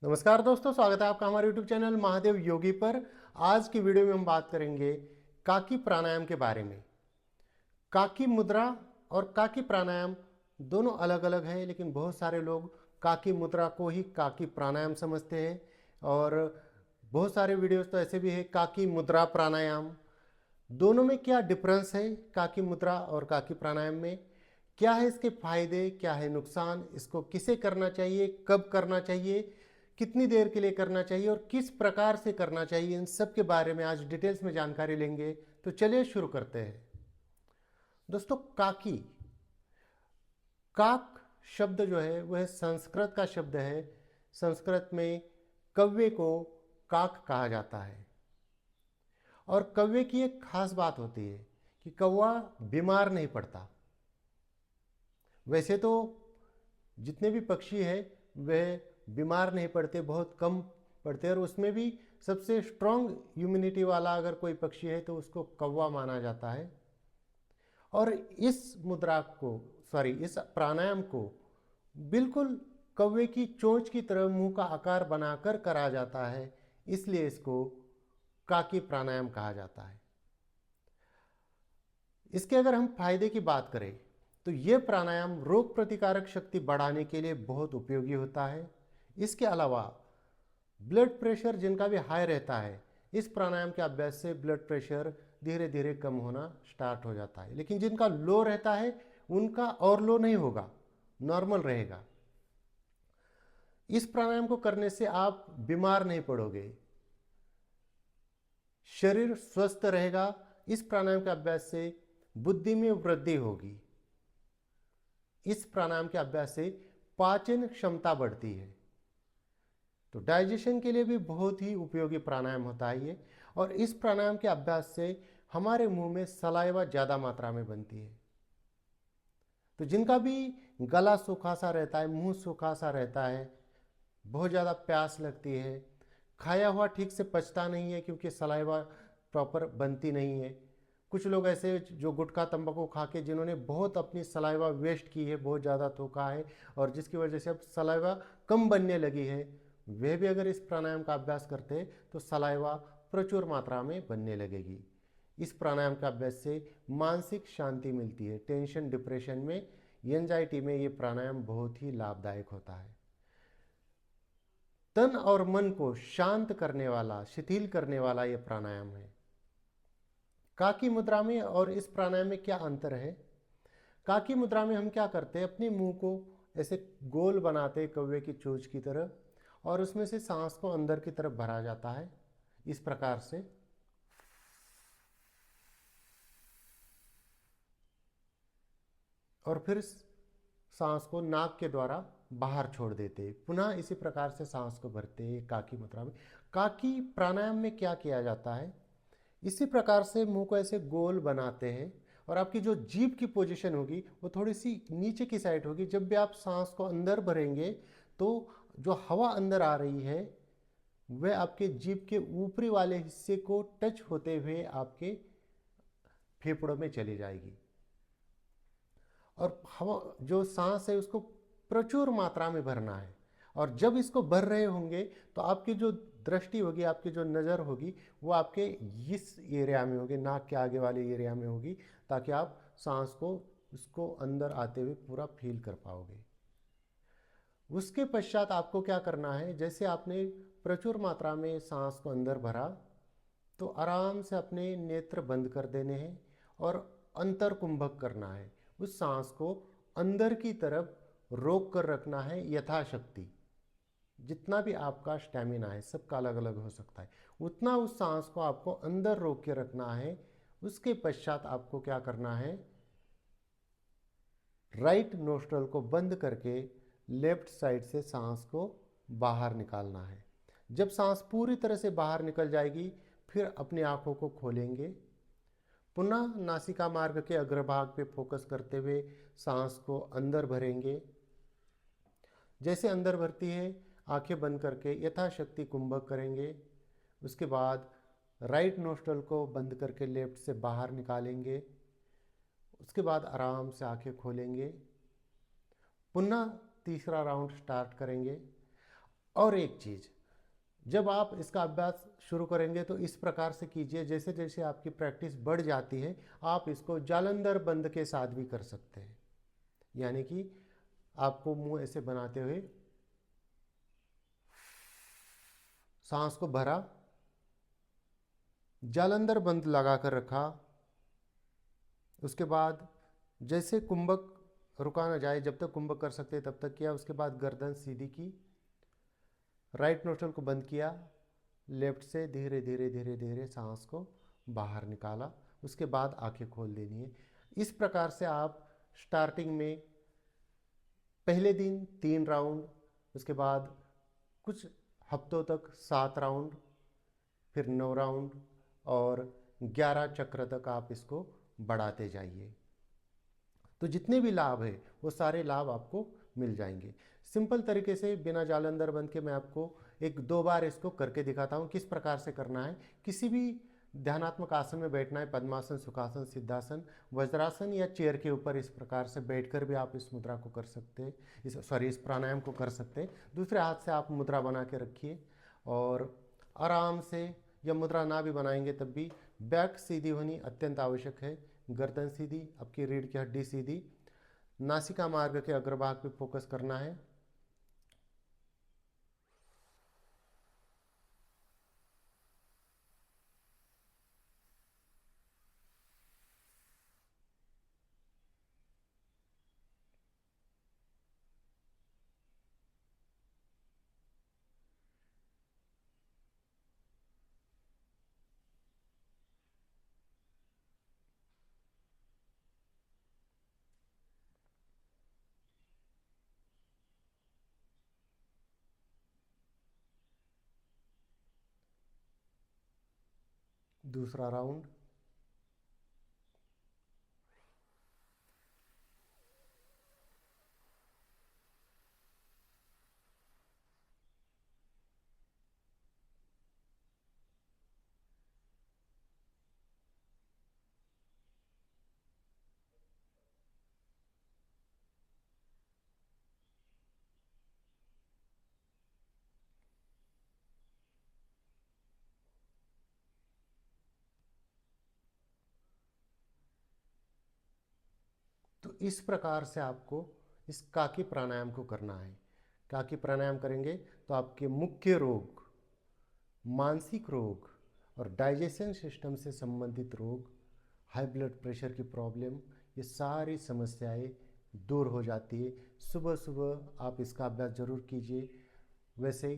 नमस्कार दोस्तों, स्वागत है आपका हमारे YouTube चैनल महादेव योगी पर। आज की वीडियो में हम बात करेंगे काकी प्राणायाम के बारे में। काकी मुद्रा और काकी प्राणायाम दोनों अलग अलग हैं, लेकिन बहुत सारे लोग काकी मुद्रा को ही काकी प्राणायाम समझते हैं और बहुत सारे वीडियोस तो ऐसे भी है काकी मुद्रा प्राणायाम। दोनों में क्या डिफरेंस है काकी मुद्रा और काकी प्राणायाम में? क्या है इसके फायदे, क्या है नुकसान, इसको किसे करना चाहिए, कब करना चाहिए, कितनी देर के लिए करना चाहिए और किस प्रकार से करना चाहिए, इन सब के बारे में आज डिटेल्स में जानकारी लेंगे। तो चलिए शुरू करते हैं। दोस्तों, काकी, काक शब्द जो है वह संस्कृत का शब्द है। संस्कृत में कव्वे को काक कहा जाता है और कव्वे की एक खास बात होती है कि कौवा बीमार नहीं पड़ता। वैसे तो जितने भी पक्षी हैं वह बीमार नहीं पड़ते, बहुत कम पड़ते, और उसमें भी सबसे स्ट्रॉन्ग इम्यूनिटी वाला अगर कोई पक्षी है तो उसको कौवा माना जाता है। और इस प्राणायाम को बिल्कुल कौवे की चोंच की तरह मुंह का आकार बनाकर करा जाता है, इसलिए इसको काकी प्राणायाम कहा जाता है। इसके अगर हम फायदे की बात करें तो ये प्राणायाम रोग प्रतिकारक शक्ति बढ़ाने के लिए बहुत उपयोगी होता है। इसके अलावा ब्लड प्रेशर जिनका भी हाई रहता है, इस प्राणायाम के अभ्यास से ब्लड प्रेशर धीरे धीरे कम होना स्टार्ट हो जाता है। लेकिन जिनका लो रहता है उनका और लो नहीं होगा, नॉर्मल रहेगा। इस प्राणायाम को करने से आप बीमार नहीं पड़ोगे, शरीर स्वस्थ रहेगा। इस प्राणायाम के अभ्यास से बुद्धि में वृद्धि होगी। इस प्राणायाम के अभ्यास से पाचन क्षमता बढ़ती है, तो डाइजेशन के लिए भी बहुत ही उपयोगी प्राणायाम होता है ये। और इस प्राणायाम के अभ्यास से हमारे मुंह में सलाइवा ज़्यादा मात्रा में बनती है। तो जिनका भी गला सूखा सा रहता है, मुंह सूखा सा रहता है, बहुत ज़्यादा प्यास लगती है, खाया हुआ ठीक से पचता नहीं है क्योंकि सलाइवा प्रॉपर बनती नहीं है। कुछ लोग ऐसे जो गुटखा तंबाकू खा के जिन्होंने बहुत अपनी सलाइवा वेस्ट की है, बहुत ज़्यादा थूका है और जिसकी वजह से अब सलाइवा कम बनने लगी है, वे भी अगर इस प्राणायाम का अभ्यास करते तो सलाइवा प्रचुर मात्रा में बनने लगेगी। इस प्राणायाम का अभ्यास से मानसिक शांति मिलती है। टेंशन, डिप्रेशन में, एंजाइटी में ये प्राणायाम बहुत ही लाभदायक होता है। तन और मन को शांत करने वाला, शिथिल करने वाला ये प्राणायाम है। काकी मुद्रा में और इस प्राणायाम में क्या अंतर है? काकी मुद्रा में हम क्या करते हैं, अपने मुंह को ऐसे गोल बनाते हैं कौवे की चोंच की तरह, और उसमें से सांस को अंदर की तरफ भरा जाता है इस प्रकार से। और फिर सांस को नाक के द्वारा बाहर छोड़ देते, पुनः इसी प्रकार से सांस को भरते हैं काकी मुद्रा में। काकी प्राणायाम में क्या किया जाता है, इसी प्रकार से मुंह को ऐसे गोल बनाते हैं और आपकी जो जीभ की पोजीशन होगी वो थोड़ी सी नीचे की साइड होगी। जब भी आप सांस को अंदर भरेंगे तो जो हवा अंदर आ रही है वह आपके जीभ के ऊपरी वाले हिस्से को टच होते हुए आपके फेफड़ों में चली जाएगी और हवा जो सांस है उसको प्रचुर मात्रा में भरना है। और जब इसको भर रहे होंगे तो आपकी जो दृष्टि होगी, आपकी जो नज़र होगी, वो आपके इस एरिया में होगी, नाक के आगे वाले एरिया में होगी, ताकि आप सांस को उसको अंदर आते हुए पूरा फील कर पाओगे। उसके पश्चात आपको क्या करना है, जैसे आपने प्रचुर मात्रा में सांस को अंदर भरा तो आराम से अपने नेत्र बंद कर देने हैं और अंतर कुंभक करना है। उस सांस को अंदर की तरफ रोक कर रखना है यथाशक्ति। जितना भी आपका स्टैमिना है, सबका अलग अलग हो सकता है, उतना उस सांस को आपको अंदर रोक के रखना है। उसके पश्चात आपको क्या करना है, राइट नोस्ट्रल को बंद करके लेफ्ट साइड से सांस को बाहर निकालना है। जब सांस पूरी तरह से बाहर निकल जाएगी फिर अपनी आंखों को खोलेंगे, पुनः नासिका मार्ग के अग्रभाग पे फोकस करते हुए सांस को अंदर भरेंगे। जैसे अंदर भरती है आंखें बंद करके यथाशक्ति कुंभक करेंगे। उसके बाद राइट नोस्ट्रल को बंद करके लेफ्ट से बाहर निकालेंगे। उसके बाद आराम से आंखें खोलेंगे, पुनः तीसरा राउंड स्टार्ट करेंगे और एक चीज़, जब आप इसका अभ्यास शुरू करेंगे तो इस प्रकार से कीजिए, जैसे जैसे आपकी प्रैक्टिस बढ़ जाती है आप इसको जालंधर बंद के साथ भी कर सकते हैं। यानी कि आपको मुंह ऐसे बनाते हुए सांस को भरा, जालंधर बंद लगाकर रखा, उसके बाद जैसे कुंभक रुका ना जाए, जब तक कुंभक कर सकते तब तक किया, उसके बाद गर्दन सीधी की, राइट नोस्ट्रल को बंद किया, लेफ्ट से धीरे धीरे धीरे धीरे सांस को बाहर निकाला, उसके बाद आंखें खोल देनी है। इस प्रकार से आप स्टार्टिंग में पहले दिन 3 राउंड, उसके बाद कुछ हफ्तों तक 7 राउंड, फिर 9 राउंड और 11 चक्र तक आप इसको बढ़ाते जाइए। तो जितने भी लाभ है वो सारे लाभ आपको मिल जाएंगे। सिंपल तरीके से बिना जालंधर बंद के मैं आपको 1-2 बार इसको करके दिखाता हूँ किस प्रकार से करना है। किसी भी ध्यानात्मक आसन में बैठना है, पद्मासन, सुखासन, सिद्धासन, वज्रासन या चेयर के ऊपर इस प्रकार से बैठकर भी आप इस मुद्रा को कर सकते हैं, इस प्राणायाम को कर सकते हैं। दूसरे हाथ से आप मुद्रा बना के रखिए और आराम से, या मुद्रा ना भी बनाएंगे तब भी बैक सीधी होनी अत्यंत आवश्यक है। गर्दन सीधी, आपकी रीढ़ की हड्डी सीधी, नासिका मार्ग के अग्रभाग पे फोकस करना है। दूसरा राउंड, तो इस प्रकार से आपको इस काकी प्राणायाम को करना है। काकी प्राणायाम करेंगे तो आपके मुख्य रोग, मानसिक रोग और डाइजेशन सिस्टम से संबंधित रोग, हाई ब्लड प्रेशर की प्रॉब्लम, ये सारी समस्याएं दूर हो जाती है। सुबह सुबह आप इसका अभ्यास ज़रूर कीजिए। वैसे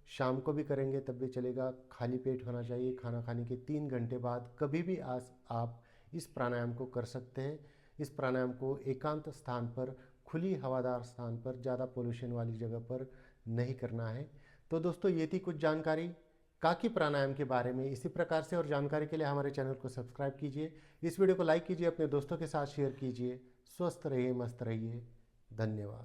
शाम को भी करेंगे तब भी चलेगा, खाली पेट होना चाहिए। खाना खाने के 3 घंटे बाद कभी भी आज आप इस प्राणायाम को कर सकते हैं। इस प्राणायाम को एकांत स्थान पर, खुली हवादार स्थान पर, ज़्यादा पोल्यूशन वाली जगह पर नहीं करना है। तो दोस्तों ये थी कुछ जानकारी काकी प्राणायाम के बारे में। इसी प्रकार से और जानकारी के लिए हमारे चैनल को सब्सक्राइब कीजिए, इस वीडियो को लाइक कीजिए, अपने दोस्तों के साथ शेयर कीजिए। स्वस्थ रहिए, मस्त रहिए। धन्यवाद।